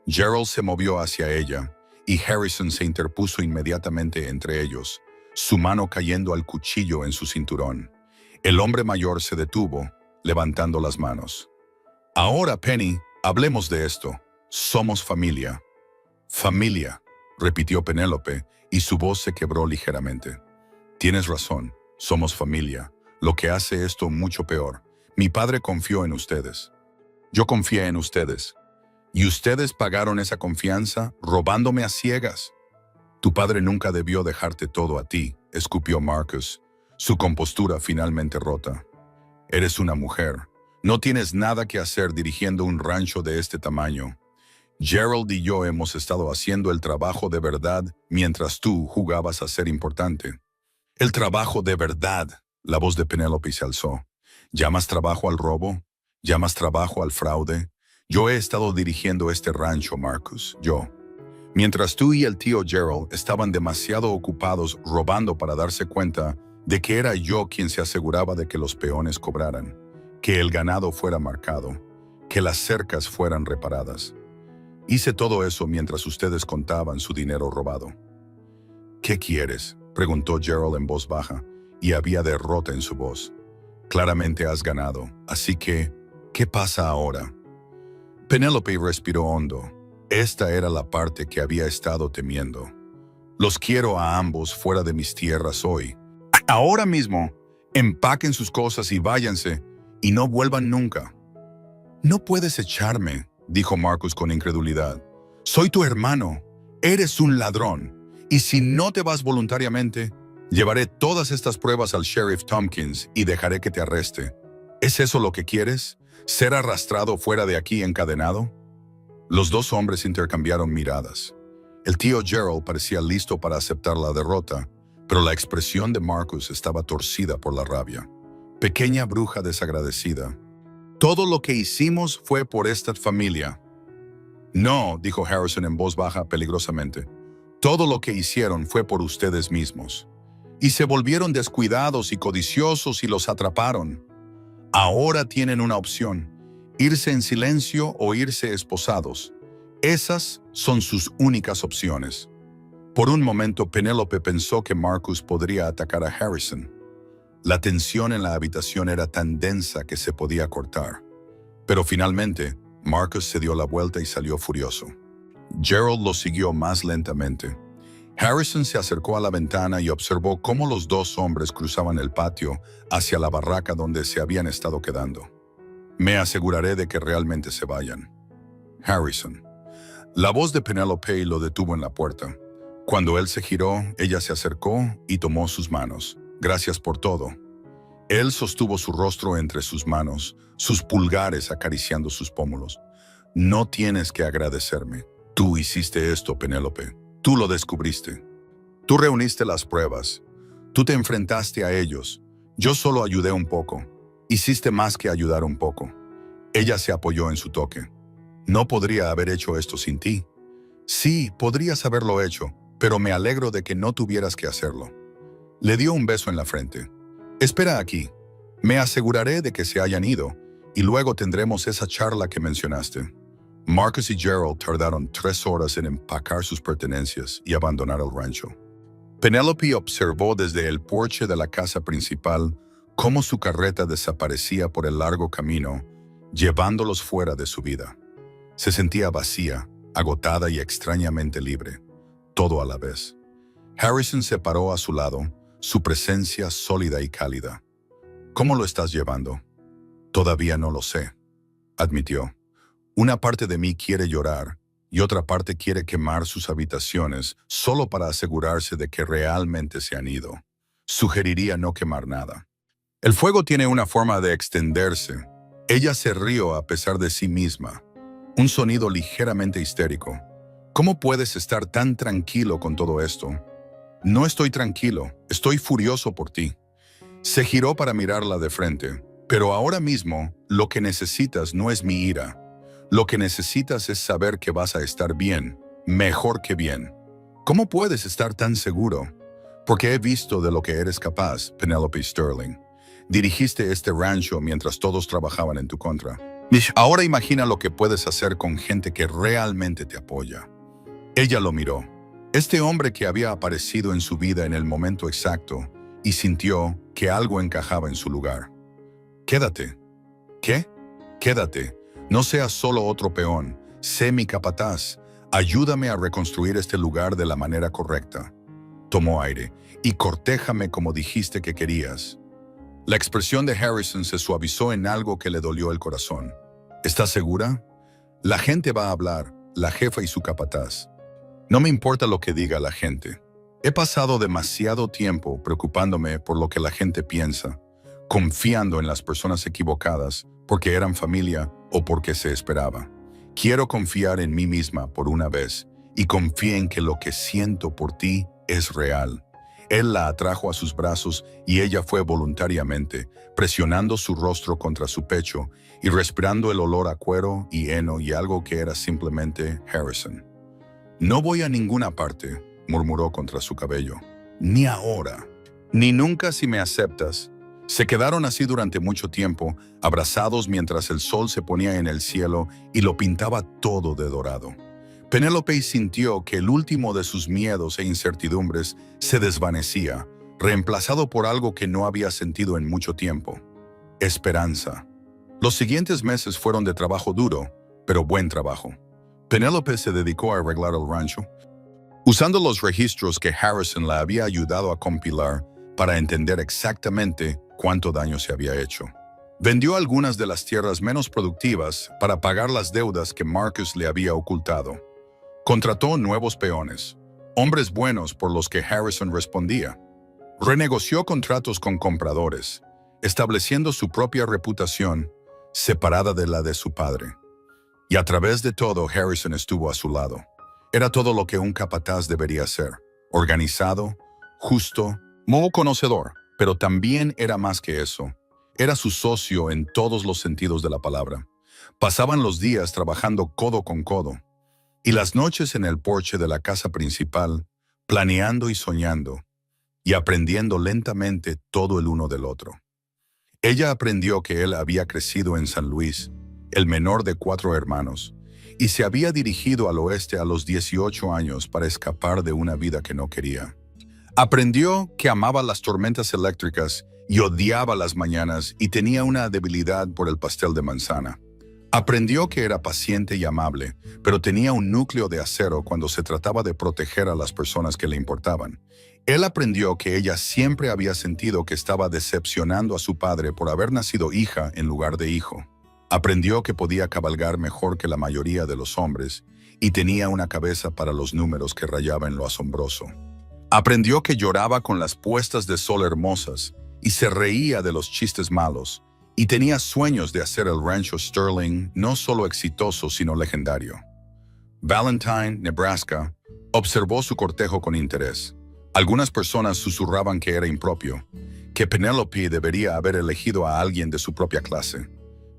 Gerald se movió hacia ella y Harrison se interpuso inmediatamente entre ellos, su mano cayendo al cuchillo en su cinturón. El hombre mayor se detuvo, levantando las manos. «Ahora, Penny, hablemos de esto. Somos familia». «Familia», repitió Penélope, y su voz se quebró ligeramente. «Tienes razón, somos familia, lo que hace esto mucho peor. Mi padre confió en ustedes. Yo confié en ustedes. Y ustedes pagaron esa confianza robándome a ciegas». «Tu padre nunca debió dejarte todo a ti», escupió Marcus, su compostura finalmente rota. «Eres una mujer. No tienes nada que hacer dirigiendo un rancho de este tamaño. Gerald y yo hemos estado haciendo el trabajo de verdad mientras tú jugabas a ser importante». «El trabajo de verdad», la voz de Penélope se alzó. «¿Llamas trabajo al robo? ¿Llamas trabajo al fraude? Yo he estado dirigiendo este rancho, Marcus, yo. Mientras tú y el tío Gerald estaban demasiado ocupados robando para darse cuenta de que era yo quien se aseguraba de que los peones cobraran, que el ganado fuera marcado, que las cercas fueran reparadas. Hice todo eso mientras ustedes contaban su dinero robado. ¿Qué quieres?, preguntó Gerald en voz baja, y había derrota en su voz. Claramente has ganado, así que, ¿qué pasa ahora? Penélope respiró hondo. Esta era la parte que había estado temiendo. Los quiero a ambos fuera de mis tierras hoy. Ahora mismo, empaquen sus cosas y váyanse, y no vuelvan nunca. No puedes echarme, dijo Marcus con incredulidad. Soy tu hermano, eres un ladrón, y si no te vas voluntariamente, llevaré todas estas pruebas al sheriff Tompkins y dejaré que te arreste. ¿Es eso lo que quieres? ¿Ser arrastrado fuera de aquí encadenado? Los dos hombres intercambiaron miradas. El tío Gerald parecía listo para aceptar la derrota, pero la expresión de Marcus estaba torcida por la rabia. Pequeña bruja desagradecida. Todo lo que hicimos fue por esta familia. No, dijo Harrison en voz baja peligrosamente. Todo lo que hicieron fue por ustedes mismos. Y se volvieron descuidados y codiciosos y los atraparon. Ahora tienen una opción, irse en silencio o irse esposados. Esas son sus únicas opciones. Por un momento, Penélope pensó que Marcus podría atacar a Harrison. La tensión en la habitación era tan densa que se podía cortar. Pero finalmente, Marcus se dio la vuelta y salió furioso. Gerald lo siguió más lentamente. Harrison se acercó a la ventana y observó cómo los dos hombres cruzaban el patio hacia la barraca donde se habían estado quedando. Me aseguraré de que realmente se vayan. Harrison. La voz de Penélope lo detuvo en la puerta. Cuando él se giró, ella se acercó y tomó sus manos. Gracias por todo. Él sostuvo su rostro entre sus manos, sus pulgares acariciando sus pómulos. No tienes que agradecerme. Tú hiciste esto, Penélope. Tú lo descubriste. Tú reuniste las pruebas. Tú te enfrentaste a ellos. Yo solo ayudé un poco. Hiciste más que ayudar un poco. Ella se apoyó en su toque. No podría haber hecho esto sin ti. Sí, podrías haberlo hecho, pero me alegro de que no tuvieras que hacerlo. Le dio un beso en la frente. Espera aquí. Me aseguraré de que se hayan ido, y luego tendremos esa charla que mencionaste. Marcus y Gerald tardaron 3 horas en empacar sus pertenencias y abandonar el rancho. Penélope observó desde el porche de la casa principal cómo su carreta desaparecía por el largo camino, llevándolos fuera de su vida. Se sentía vacía, agotada y extrañamente libre, todo a la vez. Harrison se paró a su lado, su presencia sólida y cálida. ¿Cómo lo estás llevando? Todavía no lo sé, admitió. Una parte de mí quiere llorar y otra parte quiere quemar sus habitaciones solo para asegurarse de que realmente se han ido. Sugeriría no quemar nada. El fuego tiene una forma de extenderse. Ella se rió a pesar de sí misma. Un sonido ligeramente histérico. ¿Cómo puedes estar tan tranquilo con todo esto? No estoy tranquilo, estoy furioso por ti. Se giró para mirarla de frente. Pero ahora mismo, lo que necesitas no es mi ira. Lo que necesitas es saber que vas a estar bien, mejor que bien. ¿Cómo puedes estar tan seguro? Porque he visto de lo que eres capaz, Penélope Sterling. Dirigiste este rancho mientras todos trabajaban en tu contra. Ahora imagina lo que puedes hacer con gente que realmente te apoya. Ella lo miró. Este hombre que había aparecido en su vida en el momento exacto y sintió que algo encajaba en su lugar. Quédate. ¿Qué? Quédate. No seas solo otro peón. Sé mi capataz. Ayúdame a reconstruir este lugar de la manera correcta. Tomó aire. Y cortéjame como dijiste que querías. La expresión de Harrison se suavizó en algo que le dolió el corazón. ¿Estás segura? La gente va a hablar, la jefa y su capataz. No me importa lo que diga la gente. He pasado demasiado tiempo preocupándome por lo que la gente piensa, confiando en las personas equivocadas porque eran familia o porque se esperaba. Quiero confiar en mí misma por una vez y confíe en que lo que siento por ti es real. Él la atrajo a sus brazos y ella fue voluntariamente, presionando su rostro contra su pecho y respirando el olor a cuero y heno y algo que era simplemente Harrison. No voy a ninguna parte, murmuró contra su cabello. Ni ahora. ni nunca si me aceptas. Se quedaron así durante mucho tiempo, abrazados mientras el sol se ponía en el cielo y lo pintaba todo de dorado. Penélope sintió que el último de sus miedos e incertidumbres se desvanecía, reemplazado por algo que no había sentido en mucho tiempo: esperanza. Los siguientes meses fueron de trabajo duro, pero buen trabajo. Penélope se dedicó a arreglar el rancho, usando los registros que Harrison la había ayudado a compilar para entender exactamente cuánto daño se había hecho. Vendió algunas de las tierras menos productivas para pagar las deudas que Marcus le había ocultado. Contrató nuevos peones, hombres buenos por los que Harrison respondía. Renegoció contratos con compradores, estableciendo su propia reputación separada de la de su padre. Y a través de todo, Harrison estuvo a su lado. Era todo lo que un capataz debería ser: organizado, justo, muy conocedor, pero también era más que eso. Era su socio en todos los sentidos de la palabra. Pasaban los días trabajando codo con codo, y las noches en el porche de la casa principal, planeando y soñando, y aprendiendo lentamente todo el uno del otro. Ella aprendió que él había crecido en San Luis, el menor de 4 hermanos, y se había dirigido al oeste a los 18 años para escapar de una vida que no quería. Aprendió que amaba las tormentas eléctricas y odiaba las mañanas y tenía una debilidad por el pastel de manzana. Aprendió que era paciente y amable, pero tenía un núcleo de acero cuando se trataba de proteger a las personas que le importaban. Él aprendió que ella siempre había sentido que estaba decepcionando a su padre por haber nacido hija en lugar de hijo. Aprendió que podía cabalgar mejor que la mayoría de los hombres y tenía una cabeza para los números que rayaba en lo asombroso. Aprendió que lloraba con las puestas de sol hermosas y se reía de los chistes malos, y tenía sueños de hacer el rancho Sterling no solo exitoso sino legendario. Valentine, Nebraska, observó su cortejo con interés. Algunas personas susurraban que era impropio, que Penélope debería haber elegido a alguien de su propia clase.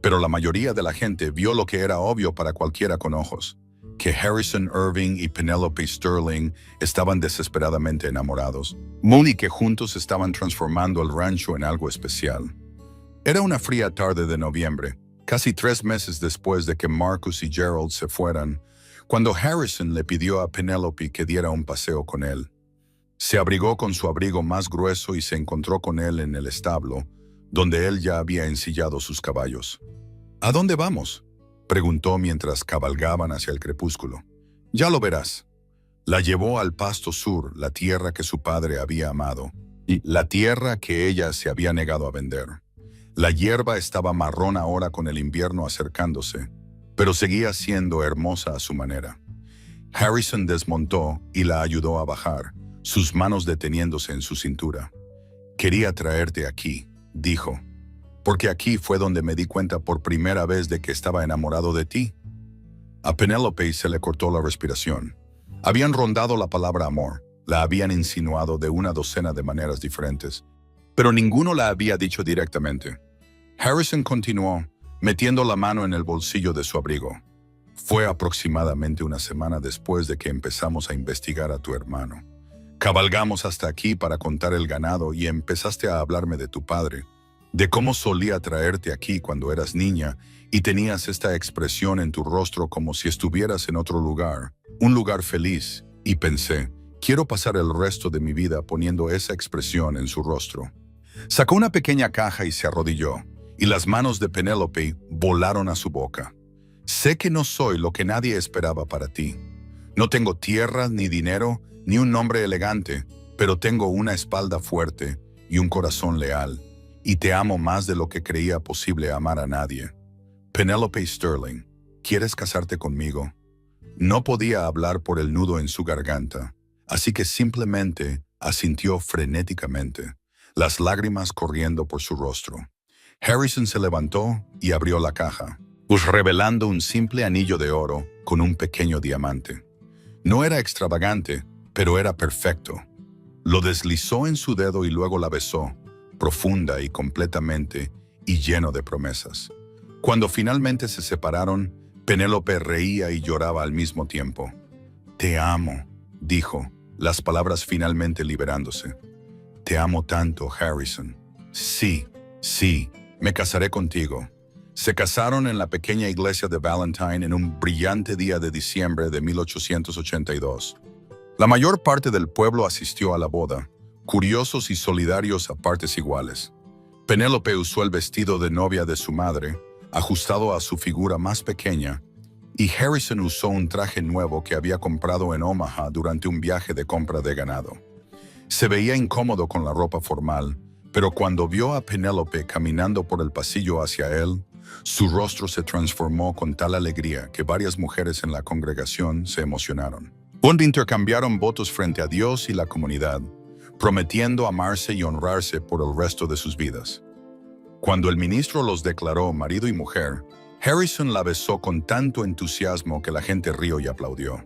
Pero la mayoría de la gente vio lo que era obvio para cualquiera con ojos: que Harrison Irving y Penélope Sterling estaban desesperadamente enamorados, y que juntos estaban transformando el rancho en algo especial. Era una fría tarde de noviembre, casi 3 meses después de que Marcus y Gerald se fueran, cuando Harrison le pidió a Penélope que diera un paseo con él. Se abrigó con su abrigo más grueso y se encontró con él en el establo, donde él ya había ensillado sus caballos. ¿A dónde vamos?, preguntó mientras cabalgaban hacia el crepúsculo. Ya lo verás. La llevó al pasto sur, la tierra que su padre había amado, y la tierra que ella se había negado a vender. La hierba estaba marrón ahora con el invierno acercándose, pero seguía siendo hermosa a su manera. Harrison desmontó y la ayudó a bajar, sus manos deteniéndose en su cintura. «Quería traerte aquí», dijo, «porque aquí fue donde me di cuenta por primera vez de que estaba enamorado de ti». A Penélope se le cortó la respiración. Habían rondado la palabra amor, la habían insinuado de una docena de maneras diferentes, pero ninguno la había dicho directamente. Harrison continuó, metiendo la mano en el bolsillo de su abrigo. «Fue aproximadamente una semana después de que empezamos a investigar a tu hermano. Cabalgamos hasta aquí para contar el ganado y empezaste a hablarme de tu padre, de cómo solía traerte aquí cuando eras niña y tenías esta expresión en tu rostro como si estuvieras en otro lugar, un lugar feliz, y pensé, quiero pasar el resto de mi vida poniendo esa expresión en su rostro». Sacó una pequeña caja y se arrodilló, y las manos de Penélope volaron a su boca. «Sé que no soy lo que nadie esperaba para ti. No tengo tierra, ni dinero, ni un nombre elegante, pero tengo una espalda fuerte y un corazón leal, y te amo más de lo que creía posible amar a nadie. Penélope Sterling, ¿quieres casarte conmigo?». No podía hablar por el nudo en su garganta, así que simplemente asintió frenéticamente, las lágrimas corriendo por su rostro. Harrison se levantó y abrió la caja, revelando un simple anillo de oro con un pequeño diamante. No era extravagante, pero era perfecto. Lo deslizó en su dedo y luego la besó, profunda y completamente, y lleno de promesas. Cuando finalmente se separaron, Penélope reía y lloraba al mismo tiempo. «Te amo», dijo, las palabras finalmente liberándose. Te amo tanto, Harrison. Sí, sí, me casaré contigo. Se casaron en la pequeña iglesia de Valentine en un brillante día de diciembre de 1882. La mayor parte del pueblo asistió a la boda, curiosos y solidarios a partes iguales. Penélope usó el vestido de novia de su madre, ajustado a su figura más pequeña, y Harrison usó un traje nuevo que había comprado en Omaha durante un viaje de compra de ganado. Se veía incómodo con la ropa formal, pero cuando vio a Penélope caminando por el pasillo hacia él, su rostro se transformó con tal alegría que varias mujeres en la congregación se emocionaron. Intercambiaron votos frente a Dios y la comunidad, prometiendo amarse y honrarse por el resto de sus vidas. Cuando el ministro los declaró marido y mujer, Harrison la besó con tanto entusiasmo que la gente rió y aplaudió.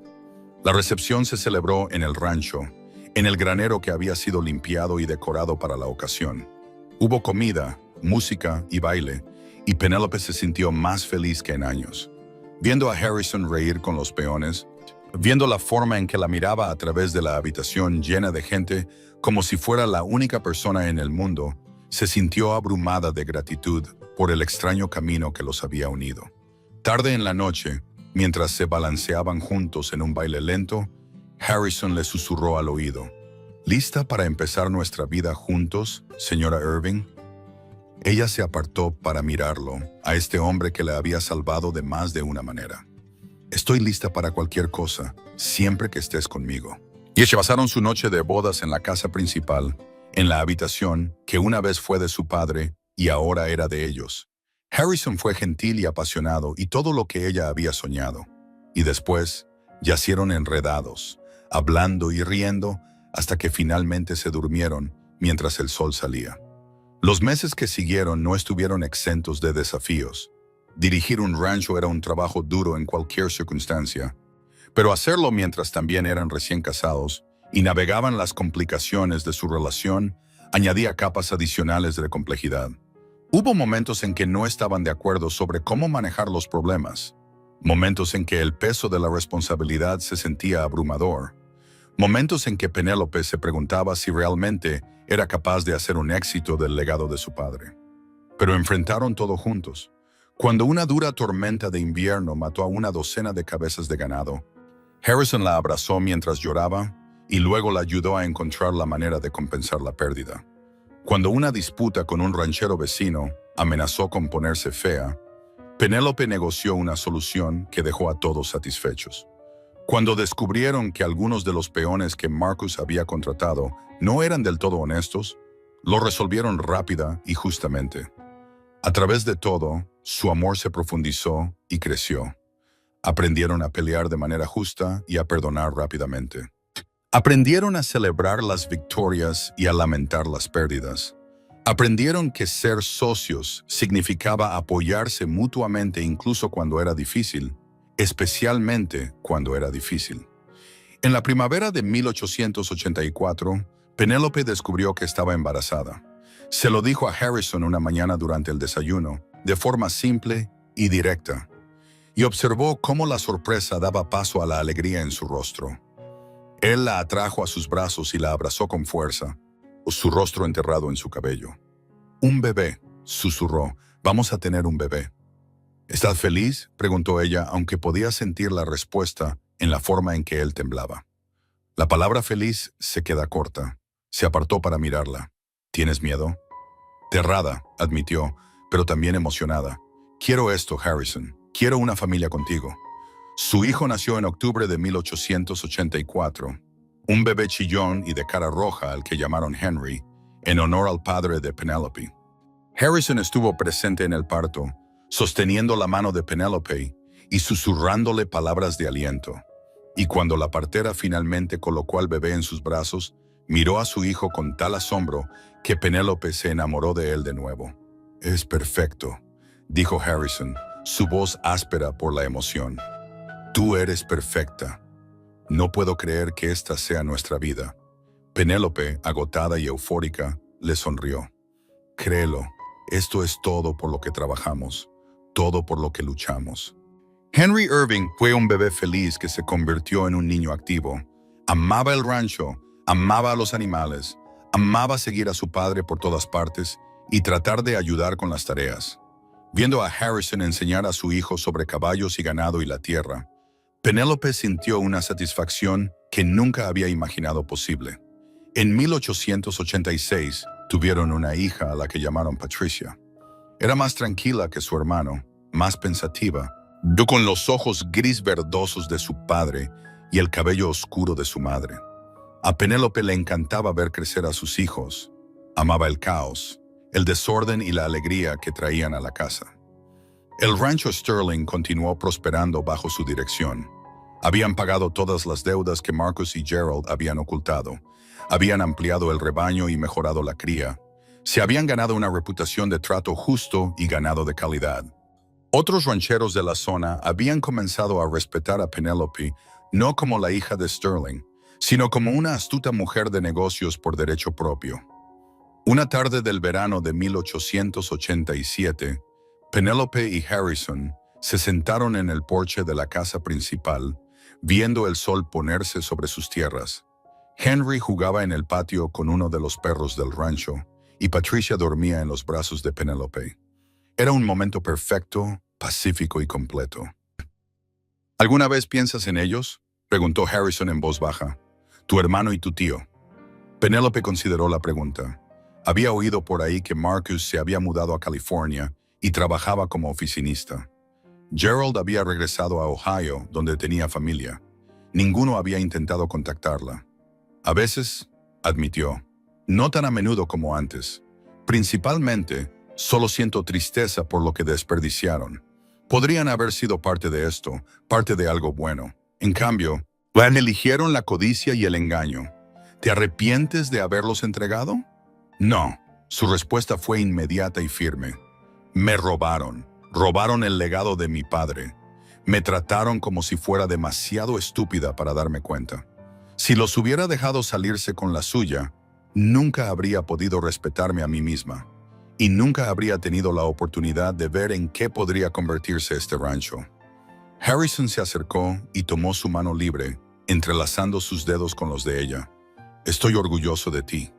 La recepción se celebró en el rancho, en el granero que había sido limpiado y decorado para la ocasión. Hubo comida, música y baile, y Penélope se sintió más feliz que en años. Viendo a Harrison reír con los peones, viendo la forma en que la miraba a través de la habitación llena de gente como si fuera la única persona en el mundo, se sintió abrumada de gratitud por el extraño camino que los había unido. Tarde en la noche, mientras se balanceaban juntos en un baile lento, Harrison le susurró al oído: ¿Lista para empezar nuestra vida juntos, señora Irving? Ella se apartó para mirarlo, a este hombre que le había salvado de más de una manera. Estoy lista para cualquier cosa, siempre que estés conmigo. Y se pasaron su noche de bodas en la casa principal, en la habitación que una vez fue de su padre y ahora era de ellos. Harrison fue gentil y apasionado y todo lo que ella había soñado. Y después, yacieron enredados, hablando y riendo hasta que finalmente se durmieron mientras el sol salía. Los meses que siguieron no estuvieron exentos de desafíos. Dirigir un rancho era un trabajo duro en cualquier circunstancia, pero hacerlo mientras también eran recién casados y navegaban las complicaciones de su relación añadía capas adicionales de complejidad. Hubo momentos en que no estaban de acuerdo sobre cómo manejar los problemas, momentos en que el peso de la responsabilidad se sentía abrumador, momentos en que Penélope se preguntaba si realmente era capaz de hacer un éxito del legado de su padre. Pero enfrentaron todo juntos. Cuando una dura tormenta de invierno mató a una docena de cabezas de ganado, Harrison la abrazó mientras lloraba y luego la ayudó a encontrar la manera de compensar la pérdida. Cuando una disputa con un ranchero vecino amenazó con ponerse fea, Penélope negoció una solución que dejó a todos satisfechos. Cuando descubrieron que algunos de los peones que Marcus había contratado no eran del todo honestos, lo resolvieron rápida y justamente. A través de todo, su amor se profundizó y creció. Aprendieron a pelear de manera justa y a perdonar rápidamente. Aprendieron a celebrar las victorias y a lamentar las pérdidas. Aprendieron que ser socios significaba apoyarse mutuamente incluso cuando era difícil, especialmente cuando era difícil. En la primavera de 1884, Penélope descubrió que estaba embarazada. Se lo dijo a Harrison una mañana durante el desayuno, de forma simple y directa, y observó cómo la sorpresa daba paso a la alegría en su rostro. Él la atrajo a sus brazos y la abrazó con fuerza, su rostro enterrado en su cabello. «Un bebé», susurró, «vamos a tener un bebé». «¿Estás feliz?», preguntó ella, aunque podía sentir la respuesta en la forma en que él temblaba. La palabra feliz se queda corta. Se apartó para mirarla. «¿Tienes miedo?» «Aterrada», admitió, pero también emocionada. «Quiero esto, Harrison. Quiero una familia contigo». Su hijo nació en octubre de 1884, un bebé chillón y de cara roja al que llamaron Henry, en honor al padre de Penélope. Harrison estuvo presente en el parto, sosteniendo la mano de Penélope y susurrándole palabras de aliento. Y cuando la partera finalmente colocó al bebé en sus brazos, miró a su hijo con tal asombro que Penélope se enamoró de él de nuevo. «Es perfecto», dijo Harrison, su voz áspera por la emoción. «Tú eres perfecta. No puedo creer que esta sea nuestra vida». Penélope, agotada y eufórica, le sonrió. «Créelo, esto es todo por lo que trabajamos, todo por lo que luchamos». Henry Irving fue un bebé feliz que se convirtió en un niño activo. Amaba el rancho, amaba a los animales, Amaba seguir a su padre por todas partes y tratar de ayudar con las tareas. Viendo a Harrison enseñar a su hijo sobre caballos y ganado y la tierra, Penélope sintió una satisfacción que nunca había imaginado posible. En 1886 tuvieron una hija a la que llamaron Patricia. Era más tranquila que su hermano, más pensativa, con los ojos gris verdosos de su padre y el cabello oscuro de su madre. A Penélope le encantaba ver crecer a sus hijos. Amaba el caos, el desorden y la alegría que traían a la casa. El rancho Sterling continuó prosperando bajo su dirección. Habían pagado todas las deudas que Marcus y Gerald habían ocultado. Habían ampliado el rebaño y mejorado la cría. Se habían ganado una reputación de trato justo y ganado de calidad. Otros rancheros de la zona habían comenzado a respetar a Penélope no como la hija de Sterling, sino como una astuta mujer de negocios por derecho propio. Una tarde del verano de 1887, Penélope y Harrison se sentaron en el porche de la casa principal, viendo el sol ponerse sobre sus tierras. Henry jugaba en el patio con uno de los perros del rancho y Patricia dormía en los brazos de Penélope. Era un momento perfecto, pacífico y completo. ¿Alguna vez piensas en ellos?, preguntó Harrison en voz baja. Tu hermano y tu tío. Penélope consideró la pregunta. Había oído por ahí que Marcus se había mudado a California y trabajaba como oficinista. Gerald había regresado a Ohio, donde tenía familia. Ninguno había intentado contactarla. A veces, admitió, no tan a menudo como antes. Principalmente, solo siento tristeza por lo que desperdiciaron. Podrían haber sido parte de esto, parte de algo bueno. En cambio, eligieron la codicia y el engaño. ¿Te arrepientes de haberlos entregado? No. Su respuesta fue inmediata y firme. Me robaron. Robaron el legado de mi padre. Me trataron como si fuera demasiado estúpida para darme cuenta. Si los hubiera dejado salirse con la suya, nunca habría podido respetarme a mí misma. Y nunca habría tenido la oportunidad de ver en qué podría convertirse este rancho. Harrison se acercó y tomó su mano libre, entrelazando sus dedos con los de ella. Estoy orgulloso de ti.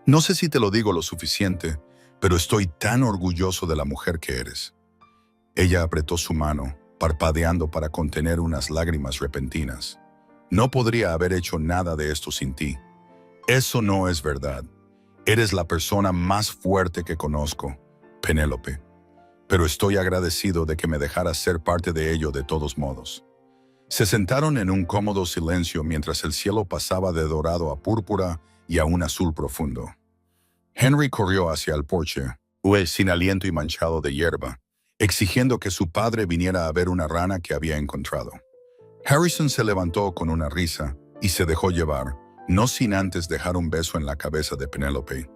No sé si te lo digo lo suficiente, pero estoy tan orgulloso de la mujer que eres. Ella apretó su mano, parpadeando para contener unas lágrimas repentinas. No podría haber hecho nada de esto sin ti. Eso no es verdad. Eres la persona más fuerte que conozco, Penélope. Pero estoy agradecido de que me dejaras ser parte de ello de todos modos. Se sentaron en un cómodo silencio mientras el cielo pasaba de dorado a púrpura y a un azul profundo. Henry corrió hacia el porche, sin aliento y manchado de hierba, exigiendo que su padre viniera a ver una rana que había encontrado. Harrison se levantó con una risa y se dejó llevar, no sin antes dejar un beso en la cabeza de Penélope.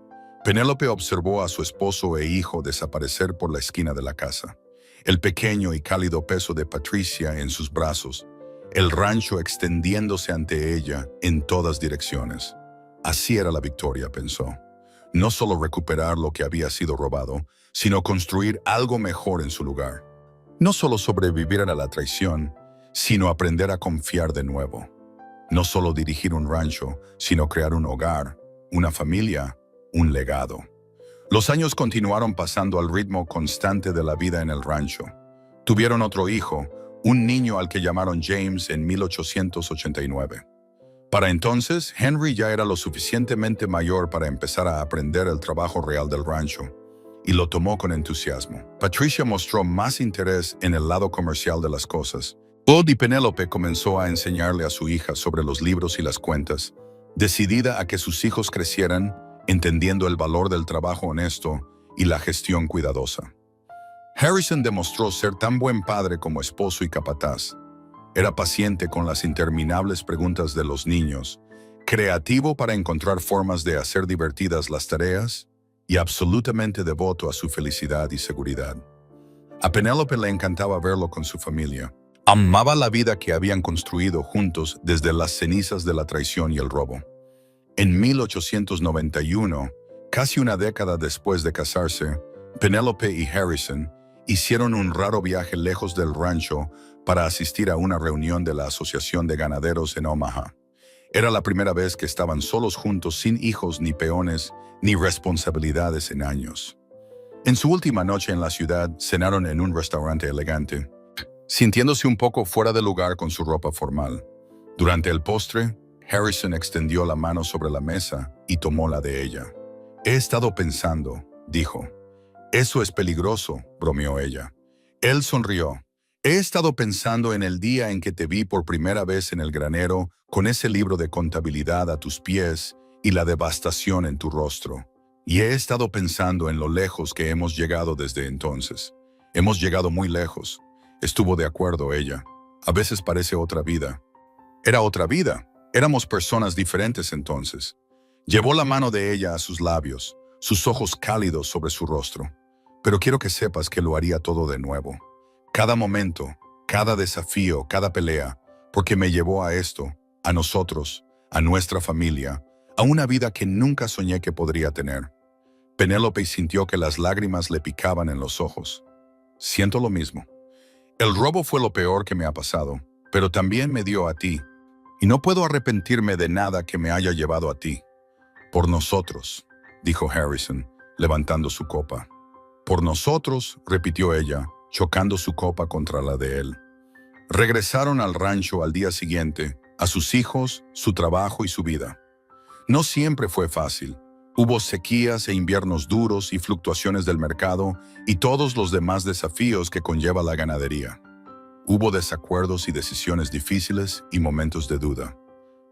Penélope observó a su esposo e hijo desaparecer por la esquina de la casa. El pequeño y cálido peso de Patricia en sus brazos, el rancho extendiéndose ante ella en todas direcciones. Así era la victoria, pensó. No solo recuperar lo que había sido robado, sino construir algo mejor en su lugar. No solo sobrevivir a la traición, sino aprender a confiar de nuevo. No solo dirigir un rancho, sino crear un hogar, una familia, un legado. Los años continuaron pasando al ritmo constante de la vida en el rancho. Tuvieron otro hijo, un niño al que llamaron James en 1889. Para entonces, Henry ya era lo suficientemente mayor para empezar a aprender el trabajo real del rancho, y lo tomó con entusiasmo. Patricia mostró más interés en el lado comercial de las cosas. Bud y Penélope comenzó a enseñarle a su hija sobre los libros y las cuentas, decidida a que sus hijos crecieran entendiendo el valor del trabajo honesto y la gestión cuidadosa. Harrison demostró ser tan buen padre como esposo y capataz. Era paciente con las interminables preguntas de los niños, creativo para encontrar formas de hacer divertidas las tareas y absolutamente devoto a su felicidad y seguridad. A Penélope le encantaba verlo con su familia. Amaba la vida que habían construido juntos desde las cenizas de la traición y el robo. En 1891, casi una década después de casarse, Penélope y Harrison hicieron un raro viaje lejos del rancho para asistir a una reunión de la Asociación de Ganaderos en Omaha. Era la primera vez que estaban solos juntos, sin hijos, ni peones, ni responsabilidades en años. En su última noche en la ciudad, cenaron en un restaurante elegante, sintiéndose un poco fuera de lugar con su ropa formal. Durante el postre, Harrison extendió la mano sobre la mesa y tomó la de ella. «He estado pensando», dijo. «Eso es peligroso», bromeó ella. Él sonrió. «He estado pensando en el día en que te vi por primera vez en el granero con ese libro de contabilidad a tus pies y la devastación en tu rostro. Y he estado pensando en lo lejos que hemos llegado desde entonces. Hemos llegado muy lejos». Estuvo de acuerdo ella. «A veces parece otra vida». Era otra vida. Éramos personas diferentes entonces. Llevó la mano de ella a sus labios, sus ojos cálidos sobre su rostro. «Pero quiero que sepas que lo haría todo de nuevo. Cada momento, cada desafío, cada pelea, porque me llevó a esto, a nosotros, a nuestra familia, a una vida que nunca soñé que podría tener». Penélope sintió que las lágrimas le picaban en los ojos. «Siento lo mismo. El robo fue lo peor que me ha pasado, pero también me dio a ti. Y no puedo arrepentirme de nada que me haya llevado a ti. Por nosotros», dijo Harrison, levantando su copa. «Por nosotros», repitió ella, chocando su copa contra la de él. Regresaron al rancho al día siguiente, a sus hijos, su trabajo y su vida. No siempre fue fácil. Hubo sequías e inviernos duros y fluctuaciones del mercado y todos los demás desafíos que conlleva la ganadería. Hubo desacuerdos y decisiones difíciles y momentos de duda,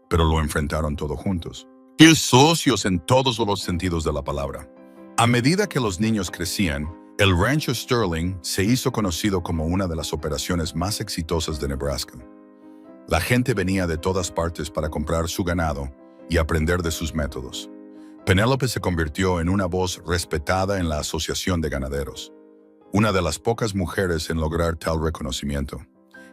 pero lo enfrentaron todos juntos. Y socios en todos los sentidos de la palabra. A medida que los niños crecían, el rancho Sterling se hizo conocido como una de las operaciones más exitosas de Nebraska. La gente venía de todas partes para comprar su ganado y aprender de sus métodos. Penélope se convirtió en una voz respetada en la Asociación de Ganaderos, una de las pocas mujeres en lograr tal reconocimiento.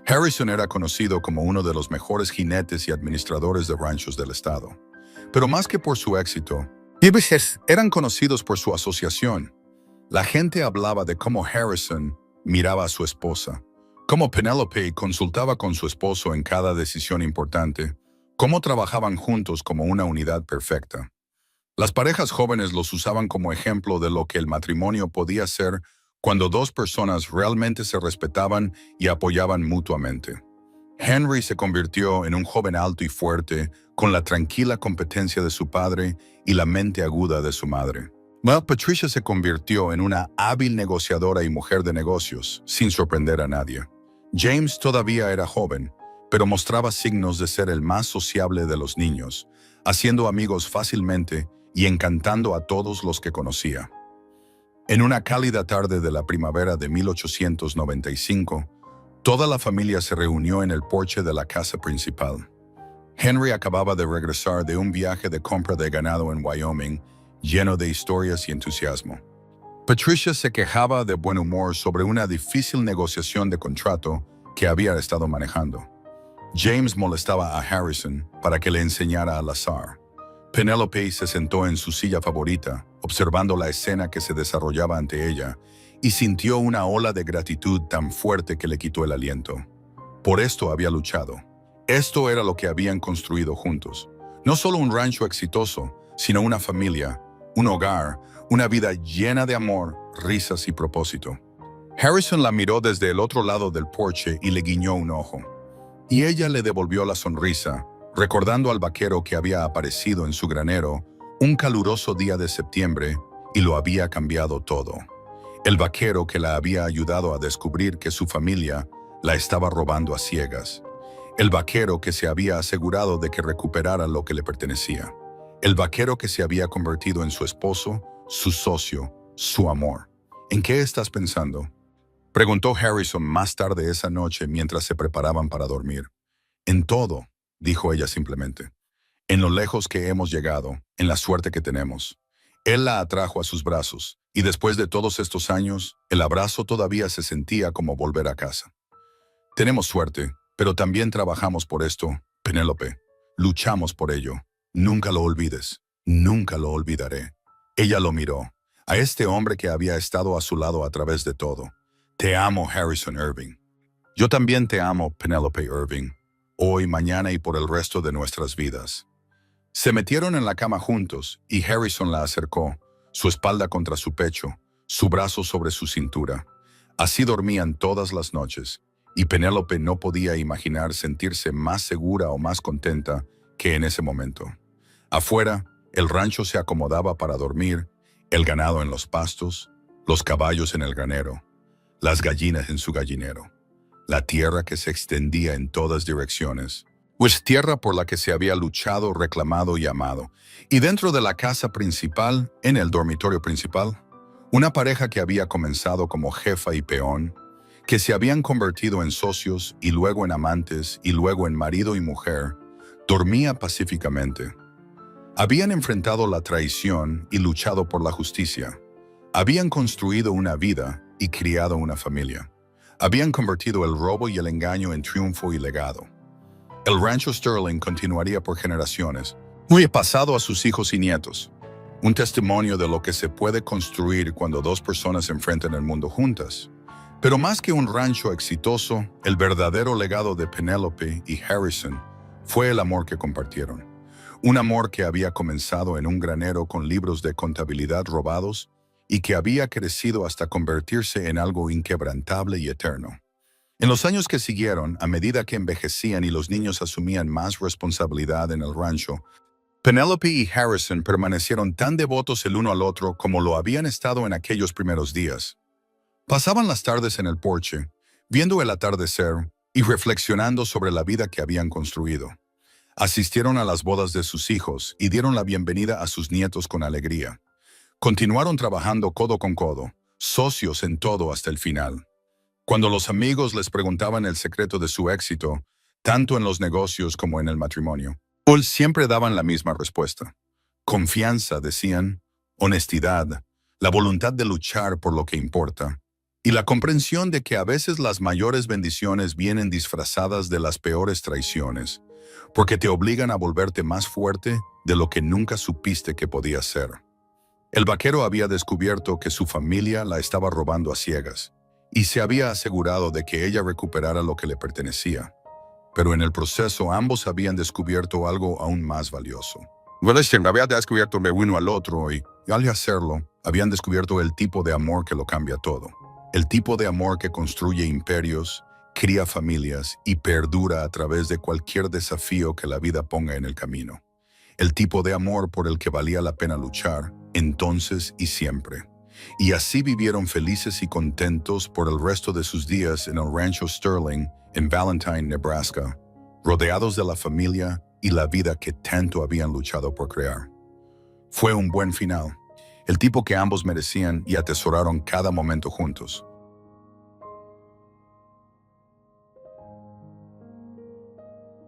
Harrison era conocido como uno de los mejores jinetes y administradores de ranchos del estado. Pero más que por su éxito, eran conocidos por su asociación. La gente hablaba de cómo Harrison miraba a su esposa, cómo Penélope consultaba con su esposo en cada decisión importante, cómo trabajaban juntos como una unidad perfecta. Las parejas jóvenes los usaban como ejemplo de lo que el matrimonio podía ser cuando dos personas realmente se respetaban y apoyaban mutuamente. Henry se convirtió en un joven alto y fuerte, con la tranquila competencia de su padre y la mente aguda de su madre. Patricia se convirtió en una hábil negociadora y mujer de negocios, sin sorprender a nadie. James todavía era joven, pero mostraba signos de ser el más sociable de los niños, haciendo amigos fácilmente y encantando a todos los que conocía. En una cálida tarde de la primavera de 1895, toda la familia se reunió en el porche de la casa principal. Henry acababa de regresar de un viaje de compra de ganado en Wyoming, lleno de historias y entusiasmo. Patricia se quejaba de buen humor sobre una difícil negociación de contrato que había estado manejando. James molestaba a Harrison para que le enseñara al azar. Penélope se sentó en su silla favorita, observando la escena que se desarrollaba ante ella, y sintió una ola de gratitud tan fuerte que le quitó el aliento. Por esto había luchado. Esto era lo que habían construido juntos. No solo un rancho exitoso, sino una familia, un hogar, una vida llena de amor, risas y propósito. Harrison la miró desde el otro lado del porche y le guiñó un ojo. Y ella le devolvió la sonrisa, recordando al vaquero que había aparecido en su granero un caluroso día de septiembre y lo había cambiado todo. El vaquero que la había ayudado a descubrir que su familia la estaba robando a ciegas. El vaquero que se había asegurado de que recuperara lo que le pertenecía. El vaquero que se había convertido en su esposo, su socio, su amor. ¿En qué estás pensando?, preguntó Harrison más tarde esa noche mientras se preparaban para dormir. «En todo», dijo ella simplemente. «En lo lejos que hemos llegado, en la suerte que tenemos». Él la atrajo a sus brazos, y después de todos estos años, el abrazo todavía se sentía como volver a casa. «Tenemos suerte, pero también trabajamos por esto, Penélope. Luchamos por ello. Nunca lo olvides. Nunca lo olvidaré». Ella lo miró, a este hombre que había estado a su lado a través de todo. «Te amo, Harrison Irving». «Yo también te amo, Penélope Irving». hoy, mañana y por el resto de nuestras vidas. Se metieron en la cama juntos y Harrison la acercó, su espalda contra su pecho, su brazo sobre su cintura. Así dormían todas las noches, y Penélope no podía imaginar sentirse más segura o más contenta que en ese momento. Afuera, el rancho se acomodaba para dormir, el ganado en los pastos, los caballos en el granero, las gallinas en su gallinero, la tierra que se extendía en todas direcciones, pues tierra por la que se había luchado, reclamado y amado. Y dentro de la casa principal, en el dormitorio principal, una pareja que había comenzado como jefa y peón, que se habían convertido en socios y luego en amantes y luego en marido y mujer, dormía pacíficamente. Habían enfrentado la traición y luchado por la justicia. Habían construido una vida y criado una familia. Habían convertido el robo y el engaño en triunfo y legado. El rancho Sterling continuaría por generaciones, muy pasado a sus hijos y nietos. Un testimonio de lo que se puede construir cuando dos personas enfrentan el mundo juntas. Pero más que un rancho exitoso, el verdadero legado de Penélope y Harrison fue el amor que compartieron. Un amor que había comenzado en un granero con libros de contabilidad robados y que había crecido hasta convertirse en algo inquebrantable y eterno. En los años que siguieron, a medida que envejecían y los niños asumían más responsabilidad en el rancho, Penélope y Harrison permanecieron tan devotos el uno al otro como lo habían estado en aquellos primeros días. Pasaban las tardes en el porche, viendo el atardecer y reflexionando sobre la vida que habían construido. Asistieron a las bodas de sus hijos y dieron la bienvenida a sus nietos con alegría. Continuaron trabajando codo con codo, socios en todo hasta el final. Cuando los amigos les preguntaban el secreto de su éxito, tanto en los negocios como en el matrimonio, siempre daban la misma respuesta. Confianza, decían, honestidad, la voluntad de luchar por lo que importa, y la comprensión de que a veces las mayores bendiciones vienen disfrazadas de las peores traiciones, porque te obligan a volverte más fuerte de lo que nunca supiste que podías ser. El vaquero había descubierto que su familia la estaba robando a ciegas, y se había asegurado de que ella recuperara lo que le pertenecía. Pero en el proceso ambos habían descubierto algo aún más valioso. Habían descubierto de uno al otro y al hacerlo, habían descubierto el tipo de amor que lo cambia todo. El tipo de amor que construye imperios, cría familias y perdura a través de cualquier desafío que la vida ponga en el camino. El tipo de amor por el que valía la pena luchar, entonces y siempre. Y así vivieron felices y contentos por el resto de sus días en el rancho Sterling, en Valentine, Nebraska, rodeados de la familia y la vida que tanto habían luchado por crear. Fue un buen final, el tipo que ambos merecían y atesoraron cada momento juntos.